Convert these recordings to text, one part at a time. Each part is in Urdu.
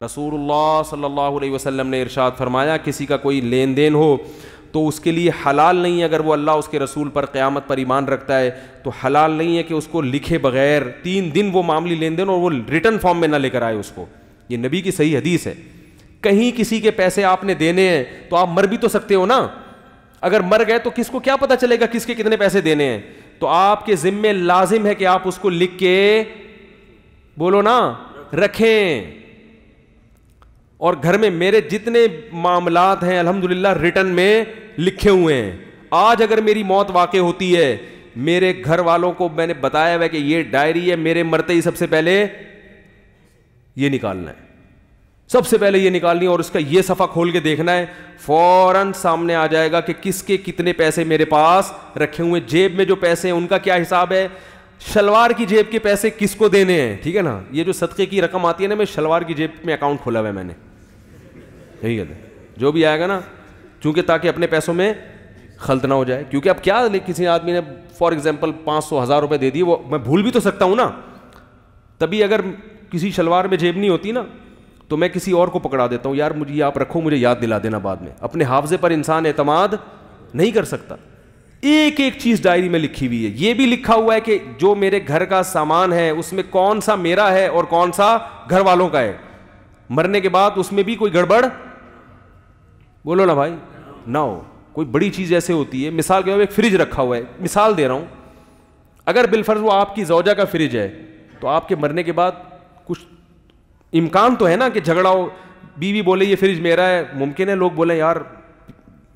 رسول اللہ صلی اللہ علیہ وسلم نے ارشاد فرمایا کسی کا کوئی لین دین ہو تو اس کے لیے حلال نہیں ہے، اگر وہ اللہ اس کے رسول پر قیامت پر ایمان رکھتا ہے تو حلال نہیں ہے کہ اس کو لکھے بغیر 3 دن وہ معاملی لین دین اور وہ ریٹن فارم میں نہ لے کر آئے اس کو. یہ نبی کی صحیح حدیث ہے. کہیں کسی کے پیسے آپ نے دینے ہیں تو آپ مر بھی تو سکتے ہو نا. اگر مر گئے تو کس کو کیا پتا چلے گا کس کے کتنے پیسے دینے ہیں. تو آپ کے ذمے لازم ہے کہ آپ اس کو لکھ کے بولو نا رکھیں. اور گھر میں میرے جتنے معاملات ہیں الحمدللہ ریٹن میں لکھے ہوئے ہیں. آج اگر میری موت واقع ہوتی ہے میرے گھر والوں کو میں نے بتایا ہوا کہ یہ ڈائری ہے، میرے مرتے ہی سب سے پہلے یہ نکالنا ہے، سب سے پہلے یہ نکالنی ہے اور اس کا یہ صفحہ کھول کے دیکھنا ہے. فوراً سامنے آ جائے گا کہ کس کے کتنے پیسے میرے پاس رکھے ہوئے. جیب میں جو پیسے ہیں ان کا کیا حساب ہے، شلوار کی جیب کے پیسے کس کو دینے ہیں. ٹھیک ہے نا. یہ جو صدقے کی رقم آتی ہے نا، میں شلوار کی جیب میں اکاؤنٹ کھولا ہوا ہے میں نے. یہی کہتے ہیں جو بھی آئے گا نا، چونکہ تاکہ اپنے پیسوں میں خلط نہ ہو جائے. کیونکہ اب کیا کسی آدمی نے فار ایگزامپل 500,000 روپے دے دیے، وہ میں بھول بھی تو سکتا ہوں نا. تبھی اگر کسی شلوار میں جیب نہیں ہوتی نا تو میں کسی اور کو پکڑا دیتا ہوں، یار مجھے آپ رکھو، مجھے یاد دلا دینا بعد میں. اپنے حافظے پر انسان اعتماد نہیں کر سکتا. ایک ایک چیز ڈائری میں لکھی ہوئی ہے. یہ بھی لکھا ہوا ہے کہ جو میرے گھر کا سامان ہے اس میں کون سا میرا ہے اور کون سا گھر والوں کا ہے. مرنے کے بعد اس میں بھی کوئی گڑبڑ بولو نا بھائی نہ ہو. کوئی بڑی چیز ایسے ہوتی ہے، مثال کے طور پہ ایک فریج رکھا ہوا ہے، مثال دے رہا ہوں، اگر بالفرض وہ آپ کی زوجہ کا فریج ہے تو آپ کے مرنے کے بعد کچھ امکان تو ہے نا کہ جھگڑا ہو، بیوی بولے یہ فریج میرا ہے، ممکن ہے لوگ بولیں یار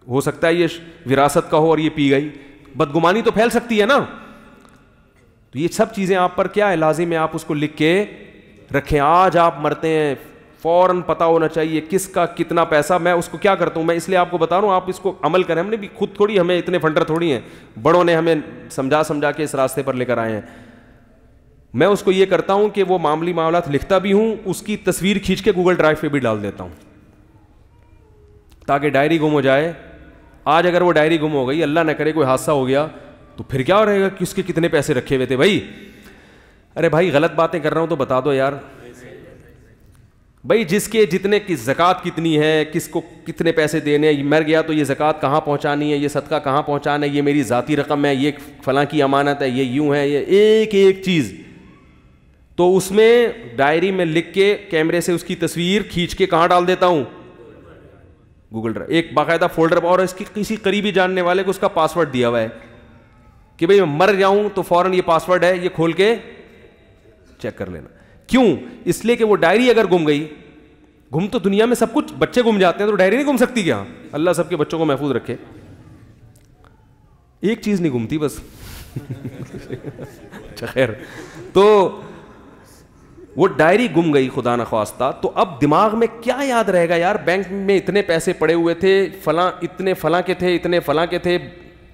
ہو سکتا ہے یہ وراثت کا ہو اور یہ پی گئی، بدگمانی تو پھیل سکتی ہے نا. تو یہ سب چیزیں آپ پر کیا ہے، لازم ہے آپ اس کو لکھ کے رکھیں. آج آپ مرتے ہیں فوراً پتہ ہونا چاہیے کس کا کتنا پیسہ. میں اس کو کیا کرتا ہوں، میں اس لیے آپ کو بتا رہا ہوں آپ اس کو عمل کریں. ہم نے بھی خود تھوڑی، ہمیں اتنے فنڈر تھوڑی ہیں، بڑوں نے ہمیں سمجھا کے اس راستے پر لے کر آئے ہیں. میں اس کو یہ کرتا ہوں کہ وہ معاملات لکھتا بھی ہوں، اس کی تصویر کھینچ کے گوگل ڈرائیو پہ بھی ڈال دیتا ہوں تاکہ ڈائری گم ہو جائے. آج اگر وہ ڈائری گم ہو گئی، اللہ نہ کرے کوئی حادثہ ہو گیا تو پھر کیا رہے گا، کس کے کتنے پیسے رکھے ہوئے تھے. بھائی ارے بھائی غلط باتیں کر رہا ہوں تو بتا دو یار. بھائی جس کے جتنے کی زکوٰۃ کتنی ہے، کس کو کتنے پیسے دینے ہیں، مر گیا تو یہ زکوٰۃ کہاں پہنچانی ہے، یہ صدقہ کہاں پہنچانا ہے، یہ میری ذاتی رقم ہے، یہ فلاں کی امانت ہے، یہ یوں ہے، یہ ایک ایک چیز. تو اس میں ڈائری میں لکھ کے کیمرے سے اس کی تصویر کھینچ کے کہاں ڈال دیتا ہوں، گوگل ڈرائیو. ایک باقاعدہ فولڈر، اور اس کی کسی قریبی جاننے والے کو اس کا پاسورڈ دیا ہوا ہے کہ بھئی میں مر جاؤں تو فوراً یہ پاسورڈ ہے، یہ کھول کے چیک کر لینا. کیوں؟ اس لیے کہ وہ ڈائری اگر گم گئی، گم تو دنیا میں سب کچھ، بچے گم جاتے ہیں تو ڈائری نہیں گم سکتی کیا؟ اللہ سب کے بچوں کو محفوظ رکھے. ایک چیز نہیں گمتی بس. اچھا خیر. تو وہ ڈائری گم گئی خدا نخواستہ، تو اب دماغ میں کیا یاد رہے گا یار، بینک میں اتنے پیسے پڑے ہوئے تھے، فلاں اتنے فلاں کے تھے، اتنے فلاں کے تھے.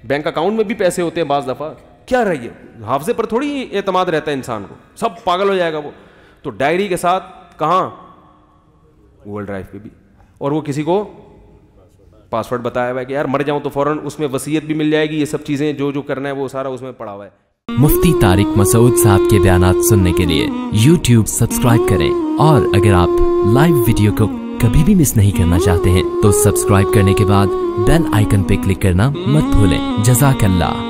بینک اکاؤنٹ میں بھی پیسے ہوتے ہیں بعض دفعہ، کیا رہی ہے، حافظے پر تھوڑی اعتماد رہتا ہے انسان کو، سب پاگل ہو جائے گا وہ. تو ڈائری کے ساتھ کہاں، گوگل ڈرائیو پہ بھی. اور وہ کسی کو پاسورڈ بتایا ہوا ہے کہ یار مر جاؤں تو فوراً اس میں وصیت بھی مل جائے گی، یہ سب چیزیں جو کرنا ہے وہ سارا اس میں پڑا ہوا ہے. مفتی طارق مسعود صاحب کے بیانات سننے کے لیے YouTube سبسکرائب کریں، اور اگر آپ لائیو ویڈیو کو کبھی بھی مس نہیں کرنا چاہتے ہیں تو سبسکرائب کرنے کے بعد بیل آئیکن پہ کلک کرنا مت بھولیں. جزاک اللہ.